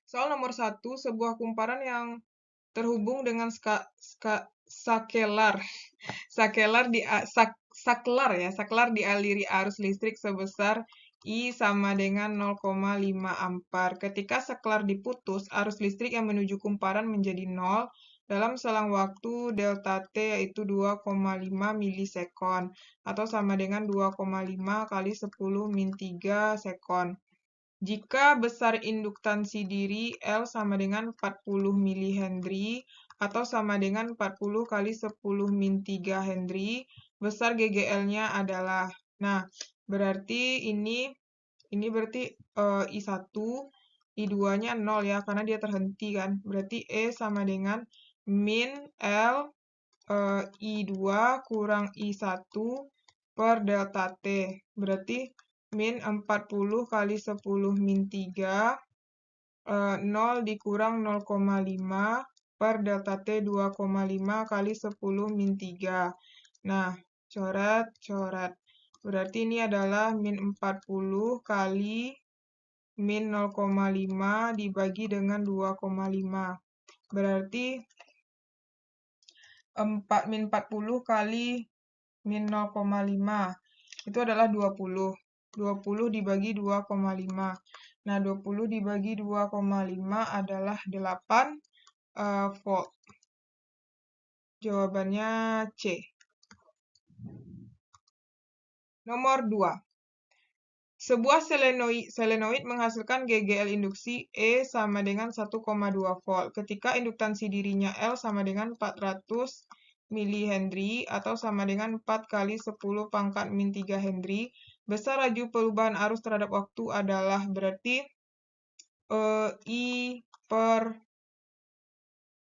Soal nomor 1, sebuah kumparan yang terhubung dengan sakelar. Saklar dialiri arus listrik sebesar I sama dengan 0,5 ampere. Ketika saklar diputus, arus listrik yang menuju kumparan menjadi 0 dalam selang waktu delta T yaitu 2,5 milisekon atau sama dengan 2,5 kali 10 min 3 sekon. Jika besar induktansi diri L sama dengan 40 mH atau sama dengan 40 kali 10 min 3 Henry, besar GGL-nya adalah. Nah, berarti ini berarti I1, I2-nya 0 ya, karena dia terhenti kan. Berarti E sama dengan min L I2 kurang I1 per delta T. Berarti min 40 kali 10 min 3, 0 dikurang 0,5 per delta T 2,5 kali 10 min 3. Nah, coret. Berarti ini adalah min 40 kali min 0,5 dibagi dengan 2,5. Berarti min 40 kali min 0,5 itu adalah 20. 20 dibagi 2,5. Nah, 20 dibagi 2,5 adalah 8 volt. Jawabannya C. Nomor 2. Sebuah selenoid menghasilkan GGL induksi E sama dengan 1,2 volt. Ketika induktansi dirinya L sama dengan 400 mH atau sama dengan 4 kali 10 pangkat min 3 Henry, besar laju perubahan arus terhadap waktu adalah berarti I per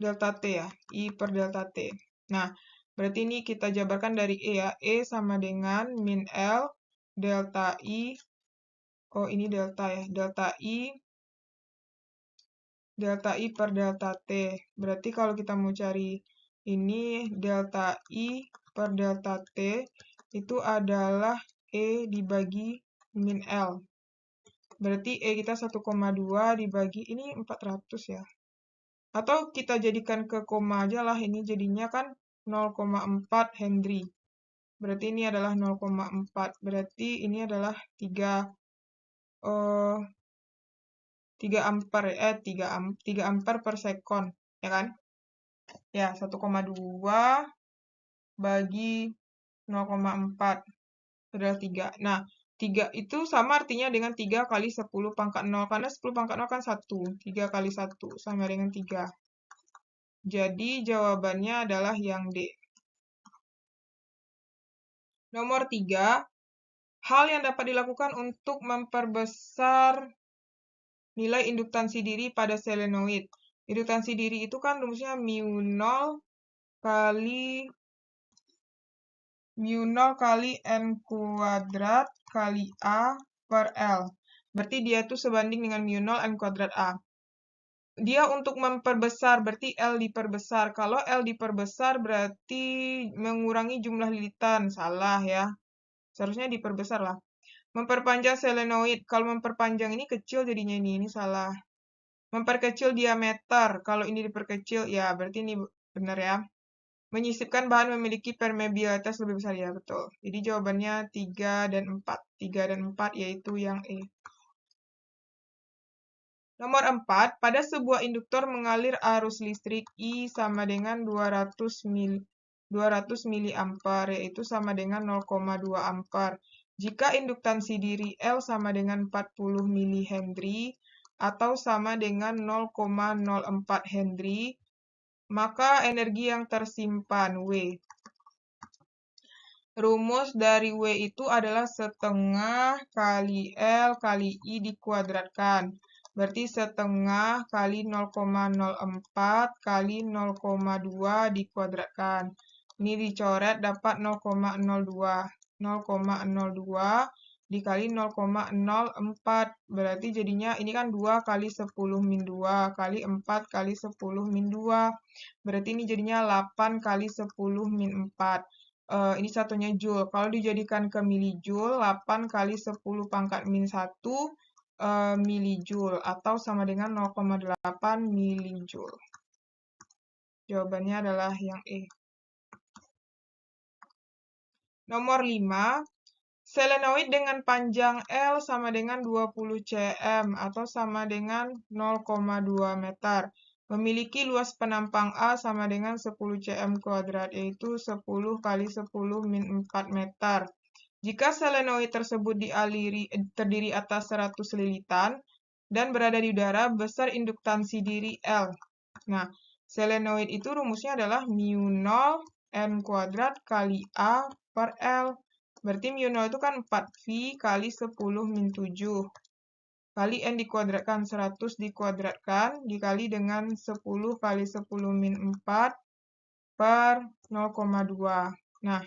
delta T ya, I per delta T. Nah, berarti ini kita jabarkan dari E ya. E sama dengan min L delta I, oh ini delta ya, delta I per delta T. Berarti kalau kita mau cari ini delta I per delta T itu adalah E dibagi min L. Berarti E kita 1,2 dibagi, ini 400 ya. Atau kita jadikan ke koma aja lah, ini jadinya kan 0,4 Henry. Berarti ini adalah 0,4. Berarti ini adalah 3 ampere, 3 ampere per sekon, ya kan? Ya, 1,2 bagi 0,4 adalah 3. Nah, 3 itu sama artinya dengan 3 kali 10 pangkat 0, karena 10 pangkat 0 kan 1. 3 kali 1 sama dengan 3. Jadi jawabannya adalah yang D. Nomor 3, hal yang dapat dilakukan untuk memperbesar nilai induktansi diri pada selenoid. Induktansi diri itu kan rumusnya mu0 kali N kuadrat kali A per L. Berarti dia itu sebanding dengan mu0 N kuadrat A. Dia untuk memperbesar, berarti L diperbesar. Kalau L diperbesar berarti mengurangi jumlah lilitan. Salah ya. Seharusnya diperbesar lah. Memperpanjang selenoid. Kalau memperpanjang ini kecil jadinya ini salah. Memperkecil diameter. Kalau ini diperkecil, ya berarti ini benar ya. Menyisipkan bahan memiliki permeabilitas lebih besar, ya betul. Jadi jawabannya 3 dan 4. 3 dan 4 yaitu yang E. Nomor 4, pada sebuah induktor mengalir arus listrik I sama dengan 200 mA, yaitu sama dengan 0,2 ampere. Jika induktansi diri L sama dengan 40 mH atau sama dengan 0,04 Henry, maka energi yang tersimpan W. Rumus dari W itu adalah setengah kali L kali I dikuadratkan. Berarti setengah kali 0,04 kali 0,2 dikuadratkan. Ini dicoret dapat 0,02. 0,02 dikali 0,04. Berarti jadinya ini kan 2 kali 10 min 2 kali 4 kali 10 min 2. Berarti ini jadinya 8 kali 10 min 4. Ini satunya joule. Kalau dijadikan ke milijoule, 8 kali 10 pangkat min 1 milijoule atau sama dengan 0,8 milijoule. Jawabannya adalah yang E. Nomor 5, selenoid dengan panjang L sama dengan 20 cm atau sama dengan 0,2 meter. Memiliki luas penampang A sama dengan 10 cm², yaitu 10 kali 10 min 4 meter. Jika selenoid tersebut terdiri atas 100 lilitan dan berada di udara, besar induktansi diri L. Nah, selenoid itu rumusnya adalah mu0 n² kali A per L. Berarti mu0 itu kan 4V kali 10 min 7. Kali n dikuadratkan, 100 dikuadratkan, dikali dengan 10 kali 10 min 4 per 0,2. Nah,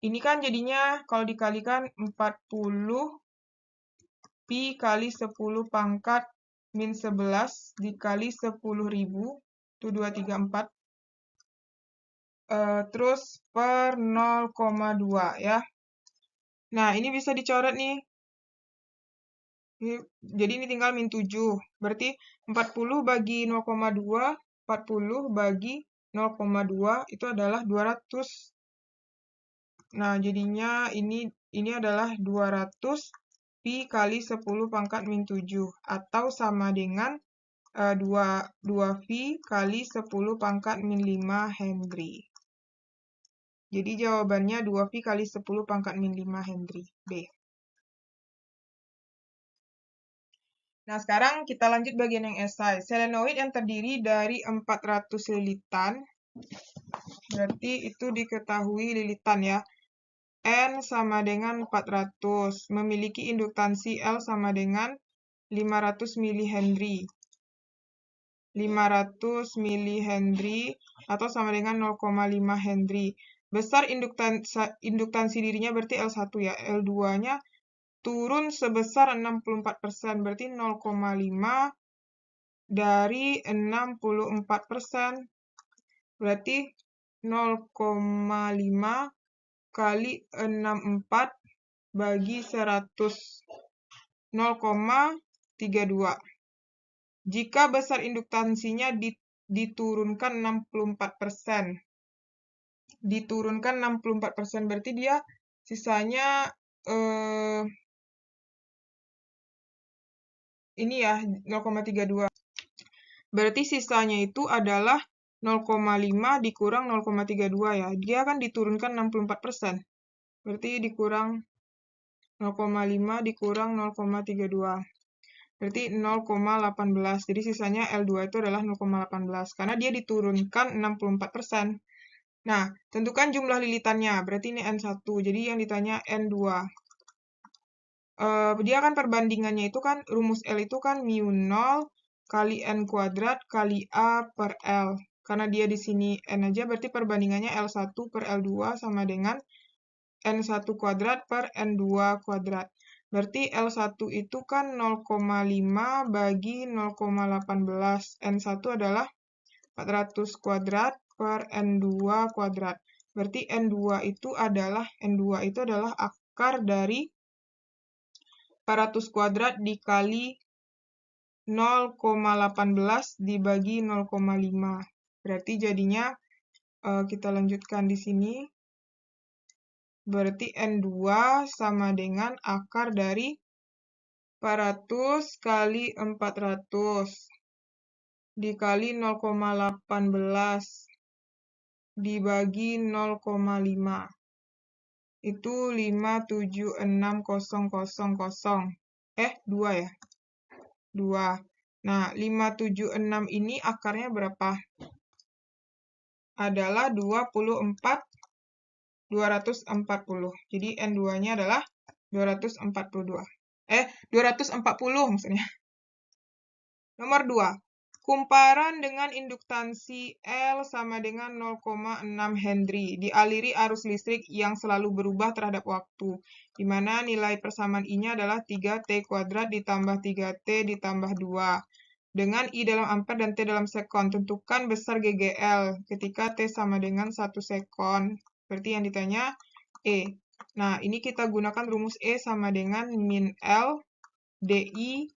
ini kan jadinya kalau dikalikan 40 pi kali 10 pangkat min 11 dikali 10.000, itu 234. Terus per 0,2 ya. Nah, ini bisa dicoret nih. Jadi ini tinggal min 7. Berarti 40 bagi 0,2, 40 bagi 0,2 itu adalah 200. Nah, jadinya ini adalah 200 pi kali 10 pangkat min 7 atau sama dengan 2V kali 10 pangkat min 5 Henry. Jadi jawabannya 2V kali 10 pangkat min 5 Henry. B. Nah, sekarang kita lanjut bagian yang esai. Selenoid yang terdiri dari 400 lilitan, berarti itu diketahui lilitan ya. N sama dengan 400, memiliki induktansi L sama dengan 500 mH. 500 mH atau sama dengan 0,5 Henry. Besar induktansi dirinya berarti L1 ya. L2-nya turun sebesar 64%, berarti 0,5 dari 64%. Berarti 0,5 kali 64 bagi 100. 0,32. Jika besar induktansinya diturunkan 64%. Diturunkan 64%, berarti dia sisanya ini ya 0,32. Berarti sisanya itu adalah 0,5 dikurang 0,32 ya. Dia kan diturunkan 64%. Berarti dikurang 0,5 dikurang 0,32. Berarti 0,18. Jadi sisanya L2 itu adalah 0,18 karena dia diturunkan 64%. Nah, tentukan jumlah lilitannya. Berarti ini N1. Jadi yang ditanya N2. Dia kan perbandingannya itu kan rumus L itu kan mu0 kali n² kali A per L. Karena dia di sini N aja, berarti perbandingannya L1 per L2 sama dengan N1² per N2². Berarti L1 itu kan 0,5 bagi 0,18. N1 adalah 400² per N2². Berarti N2 itu adalah akar dari 400² dikali 0,18 dibagi 0,5. Berarti jadinya kita lanjutkan di sini. Berarti N2 sama dengan akar dari 400 kali 400 dikali 0,18 dibagi 0,5. Itu 576.000. 2 ya? 2. Nah, 576 ini akarnya berapa? Adalah 240. Jadi N2-nya adalah 240 maksudnya. Nomor 2. Kumparan dengan induktansi L sama dengan 0,6 Henry dialiri arus listrik yang selalu berubah terhadap waktu, di mana nilai persamaan I-nya adalah 3T² ditambah 3T ditambah 2. Dengan I dalam ampere dan T dalam sekon, tentukan besar GGL ketika T sama dengan 1 sekon. Berarti yang ditanya E. Nah, ini kita gunakan rumus E sama dengan min L dI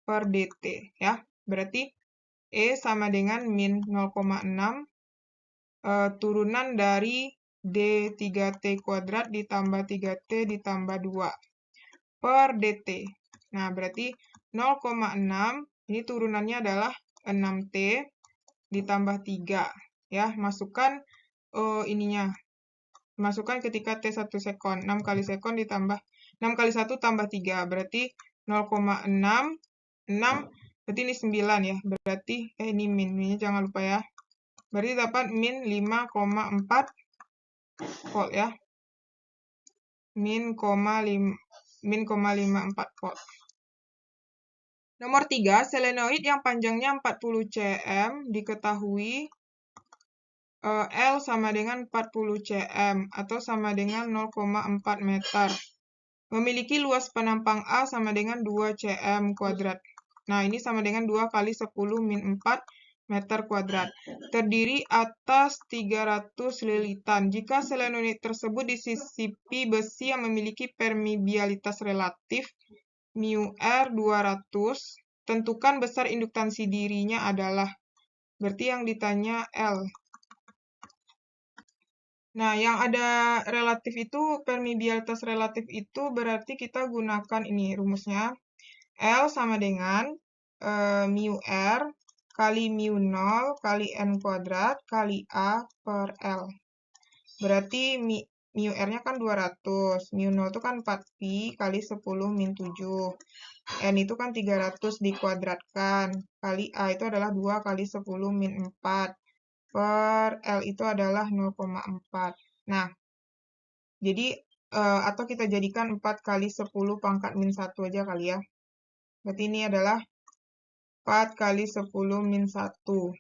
per dt ya. Berarti E sama dengan min 0,6 turunan dari D3T kuadrat ditambah 3T ditambah 2 per dt. Nah, berarti 0,6 ini turunannya adalah 6T ditambah 3 ya. Masukkan ininya. Masukkan ketika T 1 sekon. 6 kali sekon ditambah 6 kali 1 tambah 3 berarti 0,6 6 berarti ini 9 ya. Berarti ini minnya jangan lupa ya. Berarti dapat min 5,4 volt ya. Min 0,54 volt. Nomor 3, selenoid yang panjangnya 40 cm diketahui L sama dengan 40 cm atau sama dengan 0,4 meter. Memiliki luas penampang A sama dengan 2 cm kuadrat. Nah, ini sama dengan 2 kali 10 min 4 meter kuadrat. Terdiri atas 300 lilitan. Jika selenoid tersebut disisipi besi yang memiliki permeabilitas relatif μR 200, tentukan besar induktansi dirinya adalah. Berarti yang ditanya L. Nah, yang ada relatif itu, permeabilitas relatif itu berarti kita gunakan ini rumusnya. L sama dengan μR kali μ0 kali N kuadrat kali A per L. Berarti μR-nya kan 200, μ0 itu kan 4pi kali 10 min 7. N itu kan 300 dikuadratkan, kali A itu adalah 2 kali 10 min 4. Per L itu adalah 0,4. Nah, jadi, atau kita jadikan 4 kali 10 pangkat min 1 aja kali ya. Berarti ini adalah 4 kali 10 min 1.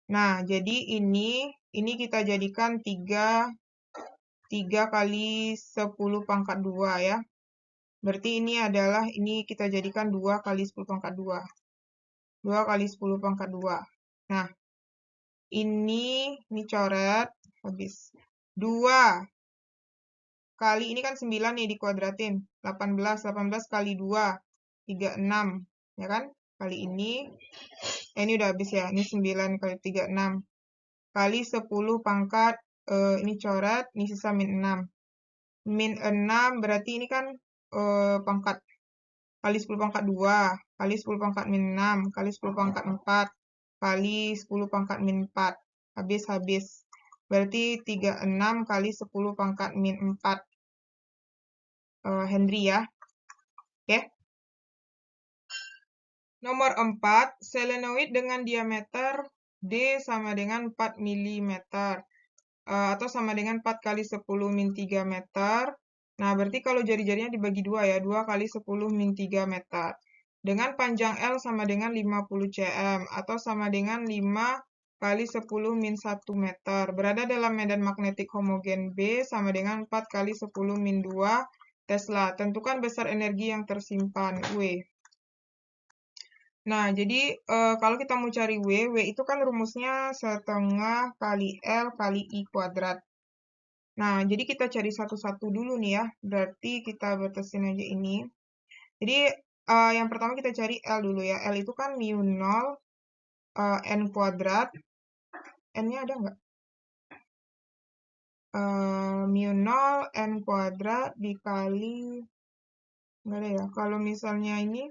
Nah, jadi ini kita jadikan 3 kali 10 pangkat 2 ya. Berarti ini adalah, ini kita jadikan 2 kali 10 pangkat 2. 2 kali 10 pangkat 2. Nah, ini coret, habis. 2 kali, ini kan 9 nih dikuadratin. 18 kali 2, 36. Ya kan? Kali ini udah habis ya. Ini 9 kali 36. Kali 10 pangkat, ini coret, ini sisa min 6. Min 6 berarti ini kan pangkat. Kali 10 pangkat 2, kali 10 pangkat min 6, kali 10 pangkat 4, kali 10 pangkat min 4. Habis. Berarti 36 kali 10 pangkat min 4 Henry ya. Oke. Nomor 4, selenoid dengan diameter D sama dengan 4 mm. Atau sama dengan 4 kali 10 min 3 meter. Nah, berarti kalau jari-jarinya dibagi 2 ya, 2 kali 10 min 3 meter. Dengan panjang L sama dengan 50 cm, atau sama dengan 5 kali 10 min 1 meter. Berada dalam medan magnetik homogen B sama dengan 4 kali 10 min 2 Tesla. Tentukan besar energi yang tersimpan, W. Nah, jadi kalau kita mau cari W itu kan rumusnya setengah kali L kali I kuadrat. Nah, jadi kita cari satu-satu dulu nih ya. Berarti kita batasin aja ini. Jadi, yang pertama kita cari L dulu ya. L itu kan μ0 N kuadrat. N-nya ada nggak? μ0 N kuadrat dikali, nggak ada ya. Kalau misalnya ini,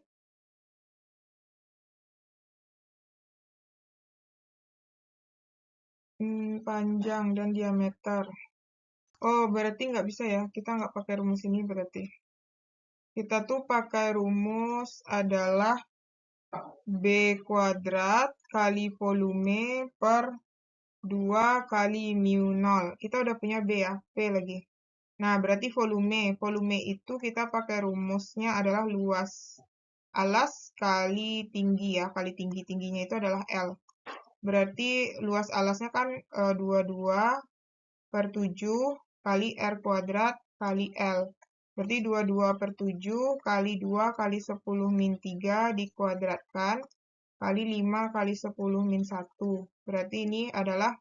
panjang dan diameter. Oh, berarti nggak bisa ya. Kita nggak pakai rumus ini berarti. Kita tuh pakai rumus adalah B kuadrat kali volume per 2 kali μ0. Kita udah punya B ya, P lagi. Nah, berarti volume. Volume itu kita pakai rumusnya adalah luas alas kali tinggi ya. Kali tinggi. Tingginya itu adalah L. Berarti luas alasnya kan 22 per 7 kali R kuadrat kali L. Berarti 22 per 7 kali 2 kali 10 min 3 dikuadratkan kali 5 kali 10 min 1. Berarti ini adalah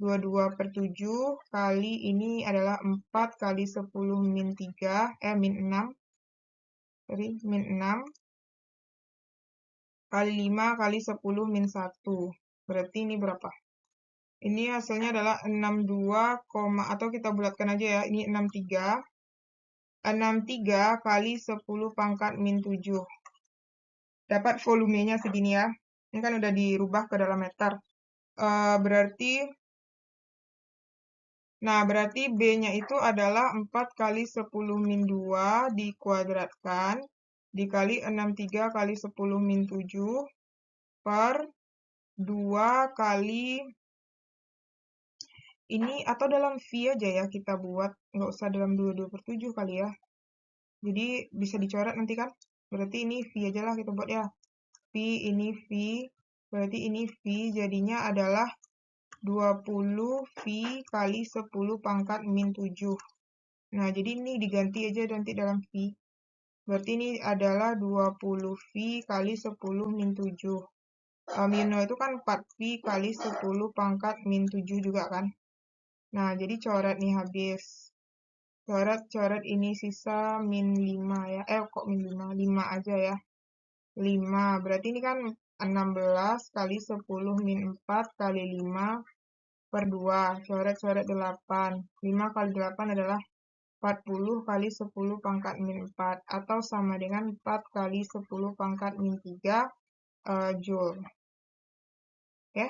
22 per 7 kali ini adalah 4 kali 10 min 3, min 6. Jadi min 6 kali 5 kali 10 min 1. Berarti ini berapa? Ini hasilnya adalah 62, atau kita bulatkan aja ya, ini 63. 63 kali 10 pangkat min 7. Dapat volumenya segini ya. Ini kan udah dirubah ke dalam meter. Berarti B-nya itu adalah 4 kali 10 min 2 dikuadratkan dikali 63 kali 10 min 7 per 2 kali ini, atau dalam V aja ya kita buat, nggak usah dalam 22/7 kali ya. Jadi bisa dicoret nanti kan. Berarti ini V aja lah kita buat ya. V, ini V, berarti ini V jadinya adalah 20 V kali 10 pangkat min 7. Nah, jadi ini diganti aja nanti dalam V. Berarti ini adalah 20 V kali 10 min 7. Min 0 itu kan 4 V kali 10 pangkat min 7 juga kan. Nah, jadi coret nih habis. Coret ini sisa min 5 ya. Kok min 5? 5 aja ya. 5. Berarti ini kan 16 kali 10 min 4 kali 5 per 2. Coret 8. 5 kali 8 adalah 40 kali 10 pangkat min 4. Atau sama dengan 4 kali 10 pangkat min 3 Joule. Oke.